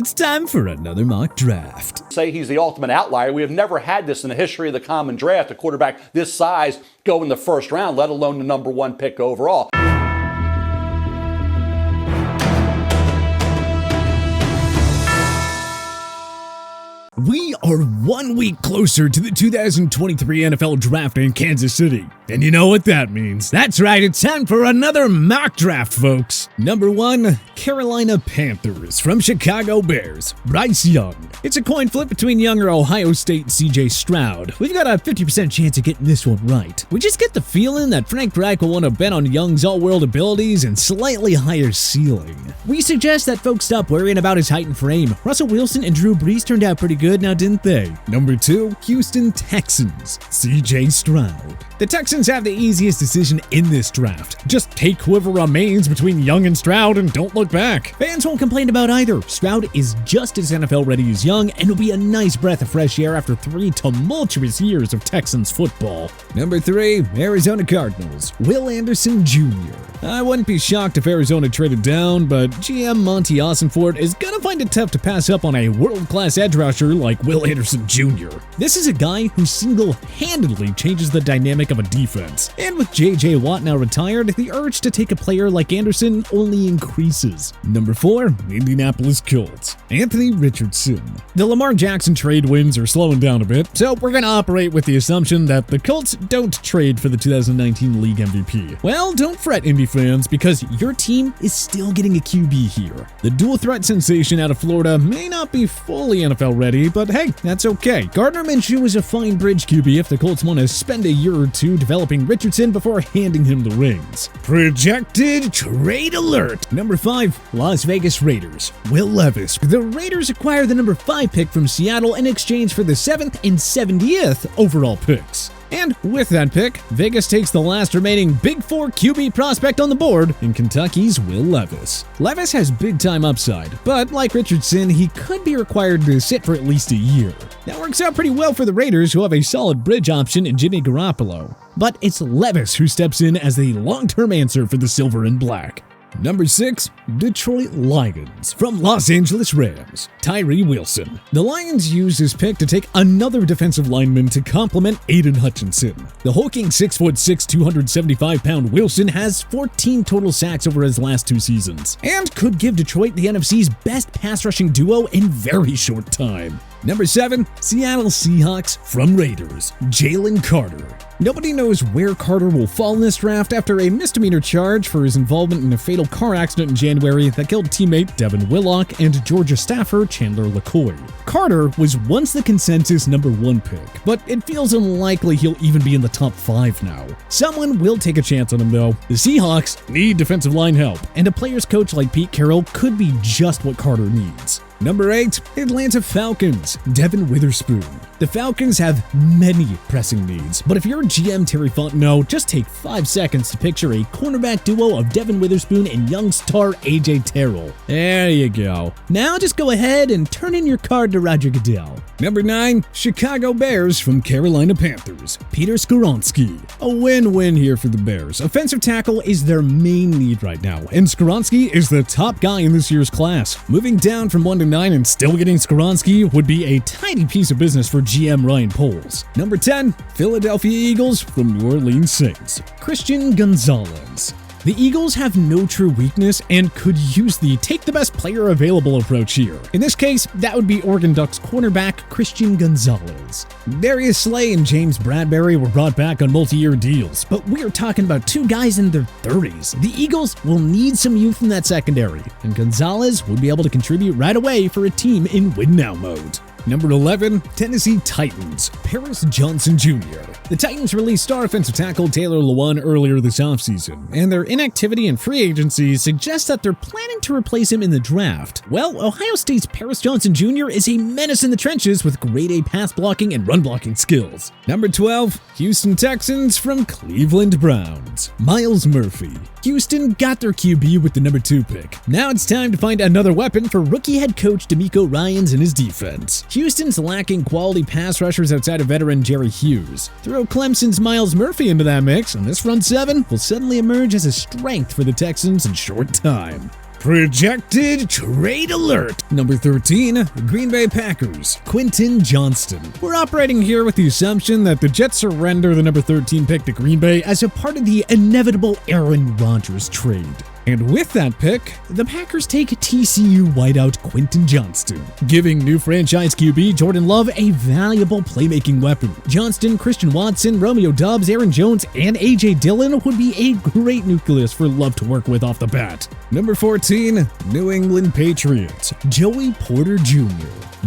It's time for another mock draft. Say he's the ultimate outlier. We have never had this in the history of the common draft, a quarterback this size go in the first round, let alone the number one pick overall. We are 1 week closer to the 2023 NFL Draft in Kansas City. And you know what that means. That's right, it's time for another mock draft, folks. Number 1, Carolina Panthers from Chicago Bears, Bryce Young. It's a coin flip between younger Ohio State CJ Stroud. We've got a 50% chance of getting this one right. We just get the feeling that Frank Reich will want to bet on Young's all-world abilities and slightly higher ceiling. We suggest that folks stop worrying about his height and frame. Russell Wilson and Drew Brees turned out pretty good now, didn't they? Number 2, Houston Texans, CJ Stroud. The Texans have the easiest decision in this draft. Just take whoever remains between Young and Stroud and don't look back. Fans won't complain about either. Stroud is just as NFL ready as Young and will be a nice breath of fresh air after 3 tumultuous years of Texans football. Number 3, Arizona Cardinals, Will Anderson Jr. I wouldn't be shocked if Arizona traded down, but GM Monty Ossenfort is gonna find it tough to pass up on a world-class edge rusher like Will Anderson Jr. This is a guy who single-handedly changes the dynamic of a defense. And with J.J. Watt now retired, the urge to take a player like Anderson only increases. Number 4, Indianapolis Colts, Anthony Richardson. The Lamar Jackson trade wins are slowing down a bit, so we're gonna operate with the assumption that the Colts don't trade for the 2019 league MVP. Well, don't fret, Indy fans, because your team is still getting a QB here. The dual threat sensation out of Florida may not be fully NFL ready, but hey, that's okay. Gardner Minshew is a fine bridge QB if the Colts want to spend a year or two developing Richardson before handing him the reins. Projected trade alert! Number 5, Las Vegas Raiders, Will Levis. The Raiders acquire the number 5 pick from Seattle in exchange for the 7th and 70th overall picks. And with that pick, Vegas takes the last remaining Big 4 QB prospect on the board in Kentucky's Will Levis. Levis has big-time upside, but like Richardson, he could be required to sit for at least a year. That works out pretty well for the Raiders, who have a solid bridge option in Jimmy Garoppolo. But it's Levis who steps in as the long-term answer for the Silver and Black. Number 6, Detroit Lions from Los Angeles Rams, Tyree Wilson. The Lions used his pick to take another defensive lineman to complement Aiden Hutchinson. The hulking 6'6", 275-pound Wilson has 14 total sacks over his last 2 seasons and could give Detroit the NFC's best pass-rushing duo in very short time. Number 7, Seattle Seahawks from Raiders, Jalen Carter. Nobody knows where Carter will fall in this draft after a misdemeanor charge for his involvement in a fatal car accident in January that killed teammate Devin Willock and Georgia staffer Chandler LaCoy. Carter was once the consensus number 1 pick, but it feels unlikely he'll even be in the top 5 now. Someone will take a chance on him though. The Seahawks need defensive line help, and a player's coach like Pete Carroll could be just what Carter needs. Number 8, Atlanta Falcons, Devon Witherspoon. The Falcons have many pressing needs, but if you're GM Terry Fontenot, just take 5 seconds to picture a cornerback duo of Devon Witherspoon and young star AJ Terrell. There you go. Now just go ahead and turn in your card to Roger Goodell. Number 9, Chicago Bears from Carolina Panthers, Peter SKORONSKI. A win-win here for the Bears. Offensive tackle is their main need right now, and SKORONSKI is the top guy in this year's class. Moving down from 1 to 9 and still getting SKORONSKI would be a tidy piece of business for GM Ryan Poles. Number 10, Philadelphia Eagles from New Orleans Saints, Christian Gonzalez. The Eagles have no true weakness and could use the take the best player available approach here. In this case, that would be Oregon Ducks cornerback Christian Gonzalez. Darius Slay and James Bradbury were brought back on multi-year deals, but we are talking about 2 guys in their 30s. The Eagles will need some youth in that secondary, and Gonzalez would be able to contribute right away for a team in win-now mode. Number 11, Tennessee Titans, Paris Johnson Jr. The Titans released star offensive tackle Taylor Lewan earlier this offseason, and their inactivity in free agency suggests that they're planning to replace him in the draft. Well, Ohio State's Paris Johnson Jr. is a menace in the trenches with grade A pass blocking and run blocking skills. Number 12, Houston Texans from Cleveland Browns, Myles Murphy. Houston got their QB with the number 2 pick. Now it's time to find another weapon for rookie head coach DeMeco Ryans and his defense. Houston's lacking quality pass rushers outside of veteran Jerry Hughes. Throw Clemson's Myles Murphy into that mix, and this front 7 will suddenly emerge as a strength for the Texans in short time. Projected trade alert. Number 13, Green Bay Packers, Quentin Johnston. We're operating here with the assumption that the Jets surrender the number 13 pick to Green Bay as a part of the inevitable Aaron Rodgers trade. And with that pick, the Packers take TCU wideout Quentin Johnston, giving new franchise QB Jordan Love a valuable playmaking weapon. Johnston, Christian Watson, Romeo Doubs, Aaron Jones, and A.J. Dillon would be a great nucleus for Love to work with off the bat. Number 14, New England Patriots, Joey Porter Jr.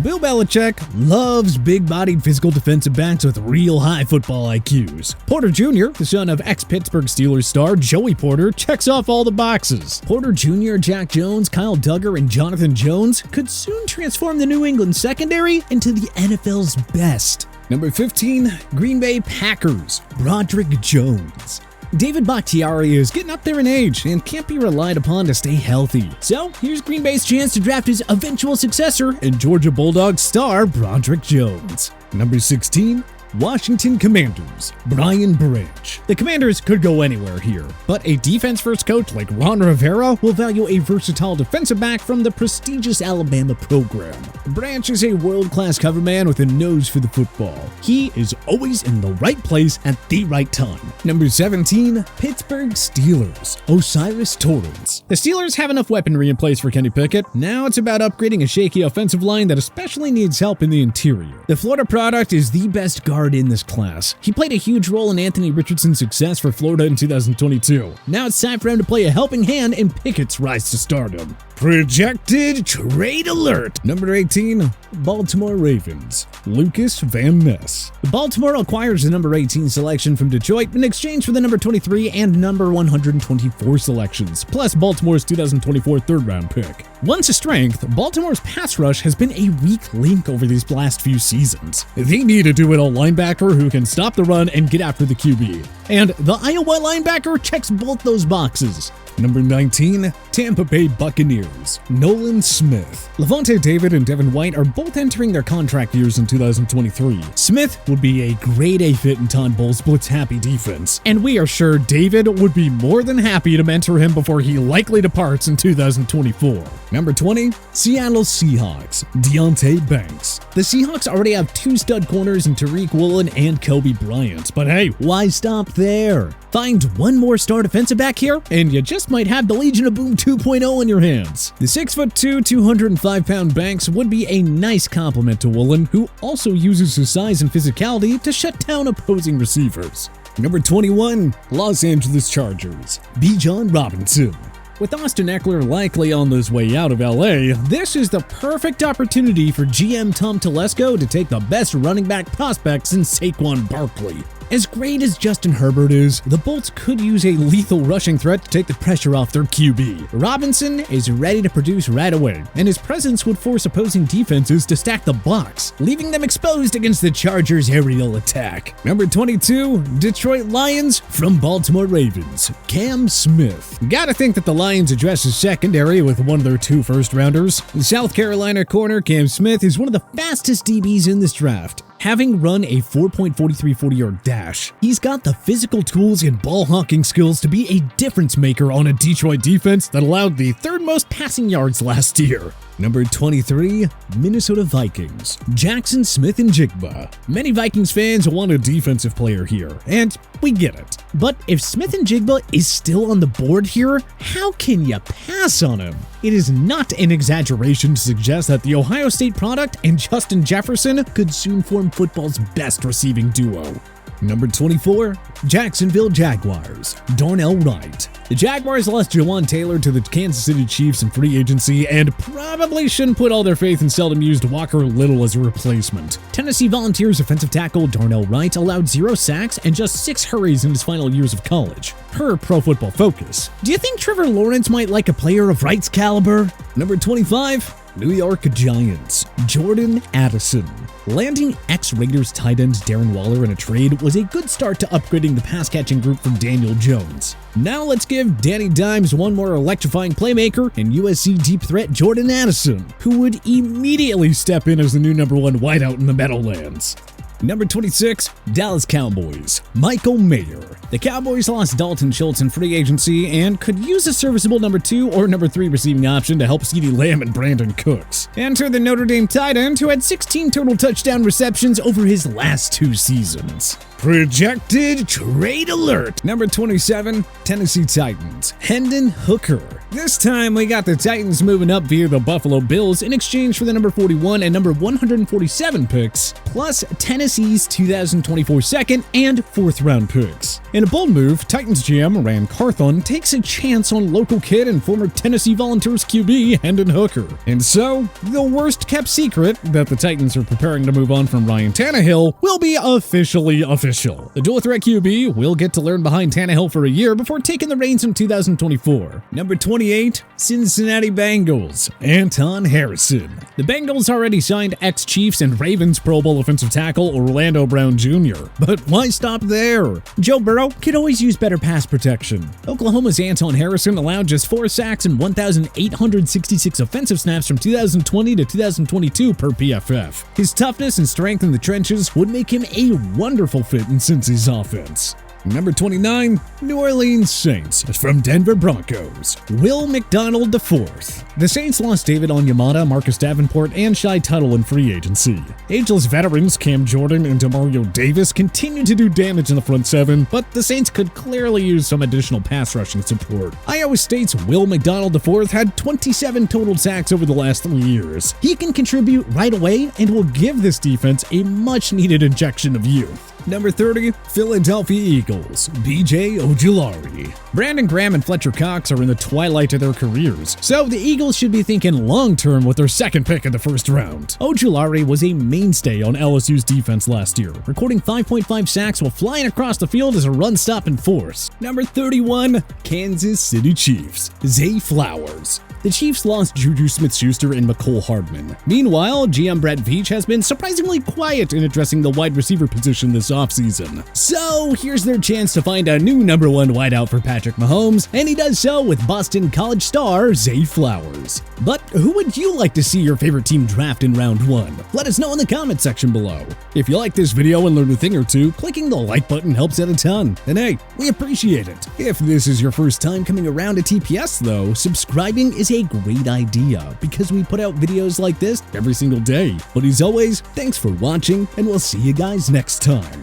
Bill Belichick loves big-bodied physical defensive backs with real high football IQs. Porter Jr., the son of ex-Pittsburgh Steelers star Joey Porter, checks off all the boxes. Porter Jr., Jack Jones, Kyle Duggar, and Jonathan Jones could soon transform the New England secondary into the NFL's best. Number 15, Green Bay Packers, Broderick Jones. David Bakhtiari is getting up there in age and can't be relied upon to stay healthy. So here's Green Bay's chance to draft his eventual successor in Georgia Bulldogs star Broderick Jones. Number 16, Washington Commanders, Brian Branch. The Commanders could go anywhere here, but a defense-first coach like Ron Rivera will value a versatile defensive back from the prestigious Alabama program. Branch is a world-class cover man with a nose for the football. He is always in the right place at the right time. Number 17, Pittsburgh Steelers, Osiris Torrance. The Steelers have enough weaponry in place for Kenny Pickett. Now it's about upgrading a shaky offensive line that especially needs help in the interior. The Florida product is the best guard in this class. He played a huge role in Anthony Richardson's success for Florida in 2022. Now it's time for him to play a helping hand in Pickett's rise to stardom. Projected trade alert. Number 18, Baltimore Ravens, Lucas Van Ness. Baltimore acquires the number 18 selection from Detroit in exchange for the number 23 and number 124 selections, plus Baltimore's 2024 third-round pick. Once a strength, Baltimore's pass rush has been a weak link over these last few seasons. They need a do-it-all linebacker who can stop the run and get after the QB. And the Iowa linebacker checks both those boxes. Number 19, Tampa Bay Buccaneers, Nolan Smith. Levante David and Devin White are both entering their contract years in 2023. Smith would be a grade A fit in Todd Bowles' blitz-happy defense, and we are sure David would be more than happy to mentor him before he likely departs in 2024. Number 20, Seattle Seahawks, Deontay Banks. The Seahawks already have two stud corners in Tariq Woolen and Kobe Bryant, but hey, why stop there? Find one more star defensive back here, and you just might have the Legion of Boom 2.0 in your hands. The 6'2", 205-pound Banks would be a nice complement to Woolen, who also uses his size and physicality to shut down opposing receivers. Number 21, Los Angeles Chargers, Bijan Robinson. With Austin Eckler likely on his way out of LA, this is the perfect opportunity for GM Tom Telesco to take the best running back prospects in Saquon Barkley. As great as Justin Herbert is, the Bolts could use a lethal rushing threat to take the pressure off their QB. Robinson is ready to produce right away, and his presence would force opposing defenses to stack the box, leaving them exposed against the Chargers' aerial attack. Number 22, Detroit Lions from Baltimore Ravens, Cam Smith. Gotta think that the Lions address the secondary with one of their two first-rounders. South Carolina corner Cam Smith is one of the fastest DBs in this draft. Having run a 4.43 40-yard dash, he's got the physical tools and ball-hawking skills to be a difference maker on a Detroit defense that allowed the third most passing yards last year. Number 23, Minnesota Vikings, Jackson Smith-Njigba. Many Vikings fans want a defensive player here, and we get it. But if Smith-Njigba is still on the board here, how can you pass on him? It is not an exaggeration to suggest that the Ohio State product and Justin Jefferson could soon form football's best receiving duo. Number 24, Jacksonville Jaguars, Darnell Wright. The Jaguars lost Jawan Taylor to the Kansas City Chiefs in free agency and probably shouldn't put all their faith in seldom-used Walker Little as a replacement. Tennessee Volunteers offensive tackle Darnell Wright allowed 0 sacks and just 6 hurries in his final years of college, per Pro Football Focus. Do you think Trevor Lawrence might like a player of Wright's caliber? Number 25, New York Giants, Jordan Addison. Landing ex-Raiders tight end Darren Waller in a trade was a good start to upgrading the pass-catching group from Daniel Jones. Now let's give Danny Dimes one more electrifying playmaker in USC deep threat Jordan Addison, who would immediately step in as the new number 1 wideout in the Meadowlands. Number 26, Dallas Cowboys, Michael Mayer. The Cowboys lost Dalton Schultz in free agency and could use a serviceable number 2 or number 3 receiving option to help CeeDee Lamb and Brandon Cooks. Enter the Notre Dame tight end who had 16 total touchdown receptions over his last 2 seasons. Projected trade alert. Number 27, Tennessee Titans, Hendon Hooker. This time we got the Titans moving up via the Buffalo Bills in exchange for the number 41 and number 147 picks, plus Tennessee's 2024 second and 4th round picks. In a bold move, Titans GM Rand Carthon takes a chance on local kid and former Tennessee Volunteers QB Hendon Hooker. And so, the worst kept secret that the Titans are preparing to move on from Ryan Tannehill will be officially official. The dual threat QB will get to learn behind Tannehill for a year before taking the reins in 2024. Number 28, Cincinnati Bengals, Anton Harrison. The Bengals already signed ex-Chiefs and Ravens Pro Bowl offensive tackle Orlando Brown Jr. But why stop there? Joe Burrow could always use better pass protection. Oklahoma's Anton Harrison allowed just 4 sacks and 1,866 offensive snaps from 2020 to 2022 per PFF. His toughness and strength in the trenches would make him a wonderful fit in Cincy's offense. Number 29, New Orleans Saints from Denver Broncos, Will McDonald IV. The Saints lost David Onyemata, Marcus Davenport, and Shai Tuttle in free agency. Ageless veterans Cam Jordan and Demario Davis continue to do damage in the front 7, but the Saints could clearly use some additional pass rushing support. Iowa State's Will McDonald IV had 27 total sacks over the last 3 years. He can contribute right away and will give this defense a much-needed injection of youth. Number 30, Philadelphia Eagles, BJ Ojulari. Brandon Graham and Fletcher Cox are in the twilight of their careers, so the Eagles should be thinking long-term with their second pick in the first round. Ojulari was a mainstay on LSU's defense last year, recording 5.5 sacks while flying across the field as a run-stopping force. Number 31, Kansas City Chiefs, Zay Flowers. The Chiefs lost Juju Smith-Schuster and McCole Hardman. Meanwhile, GM Brett Veach has been surprisingly quiet in addressing the wide receiver position this offseason. So here's their chance to find a new number 1 wideout for Patrick Mahomes, and he does so with Boston College star Zay Flowers. But who would you like to see your favorite team draft in round 1? Let us know in the comment section below. If you like this video and learned a thing or two, clicking the like button helps out a ton. And hey, we appreciate it. If this is your first time coming around to TPS though, subscribing is a great idea because we put out videos like this every single day. But as always, thanks for watching and we'll see you guys next time.